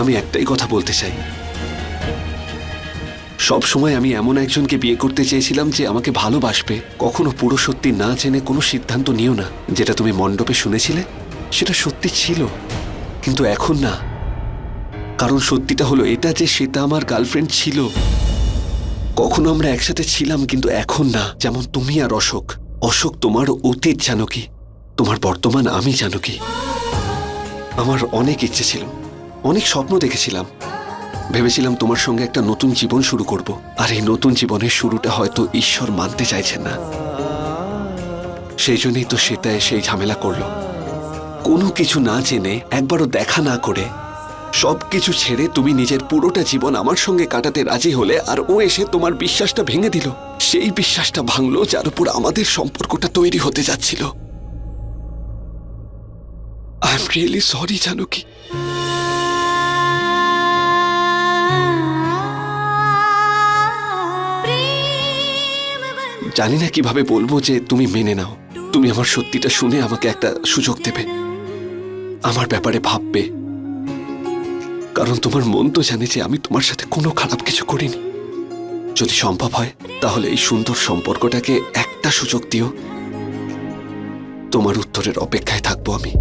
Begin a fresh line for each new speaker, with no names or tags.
আমি একটাই কথা বলতে চাই, সব সময় আমি এমন একজনকে বিয়ে করতে চেয়েছিলাম যে আমাকে ভালোবাসবে। কখনো পুরো সত্যি না জেনে কোনো সিদ্ধান্ত নিও না। যেটা তুমি মণ্ডপে শুনেছিলে সেটা সত্যি ছিল, কিন্তু এখন না। কারণ সত্যিটা হলো এটা যে শ্বেতা আমার গার্লফ্রেন্ড ছিল। কখনো আমরা একসাথে ছিলাম, কিন্তু এখন না। যেমন তুমি আর অশোক। অশোক তোমার অতীত জানকী, তোমার বর্তমান আমি জানকী। আমার অনেক ইচ্ছে ছিল, অনেক স্বপ্ন দেখেছিলাম। ভেবেছিলাম তোমার সঙ্গে একটা নতুন জীবন শুরু করব। আর এই নতুন জীবনের শুরুটা হয়তো ঈশ্বর মানতে চাইছেন না। সেই জন্যই তো শ্বেতা এসে এই ঝামেলা করলো। কোনো কিছু না জেনে, একবারও দেখা না করে, সবকিছু ছেড়ে তুমি নিজের পুরোটা জীবন আমার সঙ্গে কাটাতে রাজি হলে, আর ও এসে তোমার বিশ্বাসটা ভেঙে দিল। সেই বিশ্বাসটা ভাঙলো যার উপর আমাদের সম্পর্কটা তৈরি হতে যাচ্ছিল। I am really sorry Janaki. জানি না কিভাবে বলবো যে তুমি মেনে নাও। তুমি আমার সত্যিটা শুনে আমাকে একটা সুযোগ দেবে, আমার ব্যাপারে ভাববে। কারণ তোমার মন তো জানে যে আমি তোমার সাথে কোনো খারাপ কিছু করিনি। যদি সম্ভব হয় তাহলে এই সুন্দর সম্পর্কটাকে একটা সুযোগ দিও। তোমার উত্তরের অপেক্ষায় থাকবো আমি।